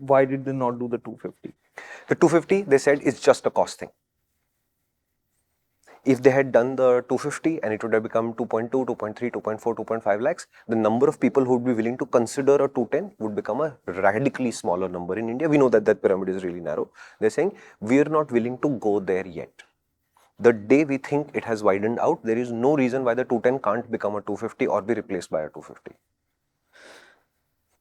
why did they not do the 250? The 250, they said, is just a cost thing. If they had done the 250 and it would have become 2.2, 2.3, 2.4, 2.5 lakhs, the number of people who would be willing to consider a 210 would become a radically smaller number in India. We know that that pyramid is really narrow. They're saying, we're not willing to go there yet. The day we think it has widened out, there is no reason why the 210 can't become a 250 or be replaced by a 250.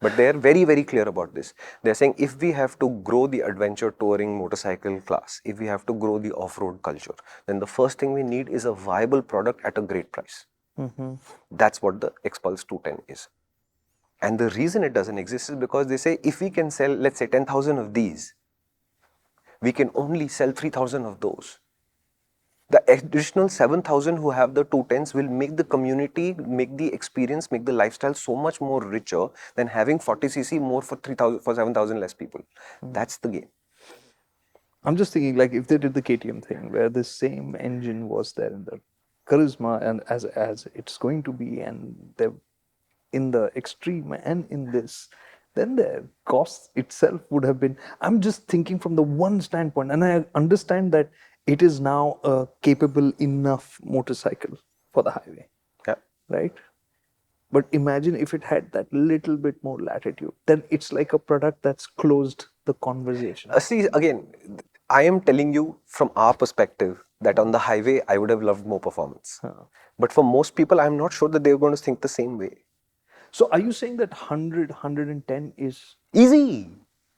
But they are very, very clear about this. They are saying if we have to grow the adventure touring motorcycle class, if we have to grow the off-road culture, then the first thing we need is a viable product at a great price. That's what the Xpulse 210 is. And the reason it doesn't exist is because they say if we can sell, let's say 10,000 of these, we can only sell 3,000 of those. The additional 7,000 who have the 210s will make the community, make the experience, make the lifestyle so much more richer than having 40cc more for 7,000 less people. That's the game. I'm just thinking, like, if they did the KTM thing where the same engine was there in the Charisma and as it's going to be, and they're in the Extreme and in this, then the cost itself would have been. I'm just thinking from the one standpoint, and I understand that it is now a capable enough motorcycle for the highway. Yeah. Right? But imagine if it had that little bit more latitude, then it's like a product that's closed the conversation. See, again, I am telling you from our perspective that on the highway, I would have loved more performance. But for most people, I'm not sure that they're going to think the same way. So are you saying that 100, 110 is easy?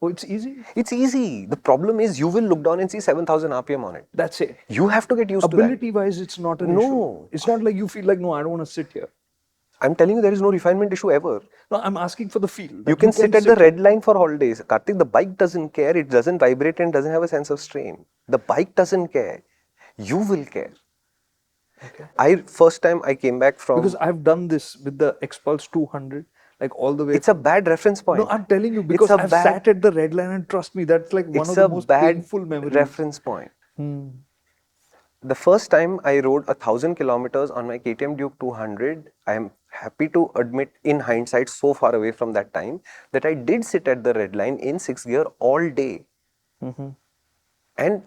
Oh, it's easy? It's easy. The problem is you will look down and see 7,000 RPM on it. That's it. You have to get used to that. Ability-wise, it's not an issue. It's not like you feel like, no, I don't want to sit here. I'm telling you, there is no refinement issue ever. No, I'm asking for the feel. You can sit at the red line for holidays. Kartik, the bike doesn't care. It doesn't vibrate and doesn't have a sense of strain. The bike doesn't care. You will care. Okay. First time I came back from... Because I've done this with the Xpulse 200. Like all the way. It's a bad reference point. No, I'm telling you, because I've sat at the red line, and trust me, that's like one of the most painful memories. It's a bad reference point. The first time I rode 1,000 kilometers on my KTM Duke 200, I am happy to admit in hindsight, so far away from that time, that I did sit at the red line in 6th gear all day. And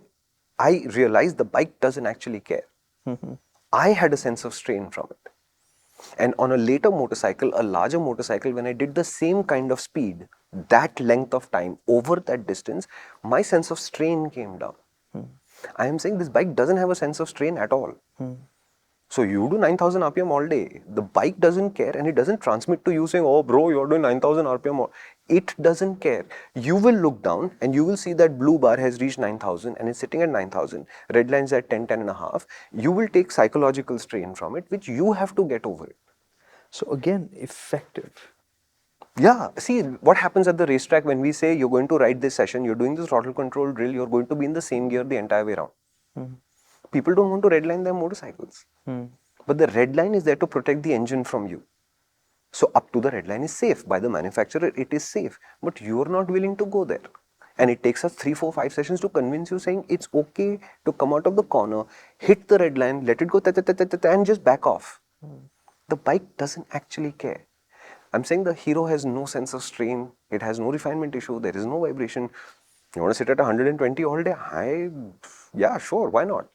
I realized the bike doesn't actually care. I had a sense of strain from it. And on a later motorcycle, a larger motorcycle, when I did the same kind of speed, that length of time, over that distance, my sense of strain came down. I am saying this bike doesn't have a sense of strain at all. So you do 9,000 RPM all day. The bike doesn't care, and it doesn't transmit to you saying, oh bro, you're doing 9,000 RPM. It doesn't care. You will look down and you will see that blue bar has reached 9,000 and it's sitting at 9,000. Red line's at 10, 10 and a half. You will take psychological strain from it, which you have to get over it. So again, effective. Yeah. See, what happens at the racetrack when we say you're going to ride this session, you're doing this throttle control drill, you're going to be in the same gear the entire way around. People don't want to redline their motorcycles. But the red line is there to protect the engine from you. So up to the red line is safe. By the manufacturer, it is safe. But you're not willing to go there. And it takes us 3, 4, 5 sessions to convince you saying it's okay to come out of the corner, hit the red line, let it go and just back off. The bike doesn't actually care. I'm saying the Hero has no sense of strain. It has no refinement issue. There is no vibration. You want to sit at 120 all day? Yeah, sure. Why not?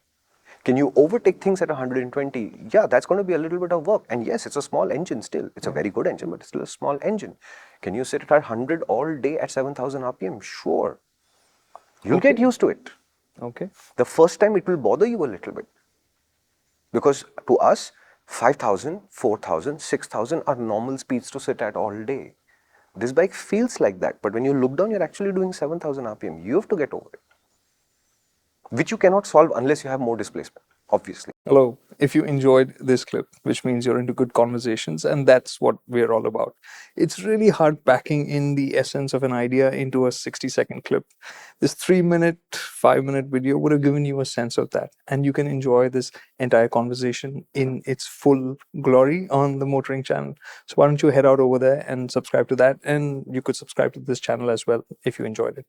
Can you overtake things at 120? Yeah, that's going to be a little bit of work. And yes, it's a small engine still. It's a very good engine, but it's still a small engine. Can you sit at 100 all day at 7,000 RPM? Sure. You'll get used to it. Okay. The first time it will bother you a little bit. Because to us, 5,000, 4,000, 6,000 are normal speeds to sit at all day. This bike feels like that. But when you look down, you're actually doing 7,000 RPM. You have to get over it. Which you cannot solve unless you have more displacement, obviously. Hello. If you enjoyed this clip, which means you're into good conversations, and that's what we're all about. It's really hard packing in the essence of an idea into a 60-second clip. This 3-minute, 5-minute video would have given you a sense of that. And you can enjoy this entire conversation in its full glory on the MotorInc channel. So why don't you head out over there and subscribe to that? And you could subscribe to this channel as well if you enjoyed it.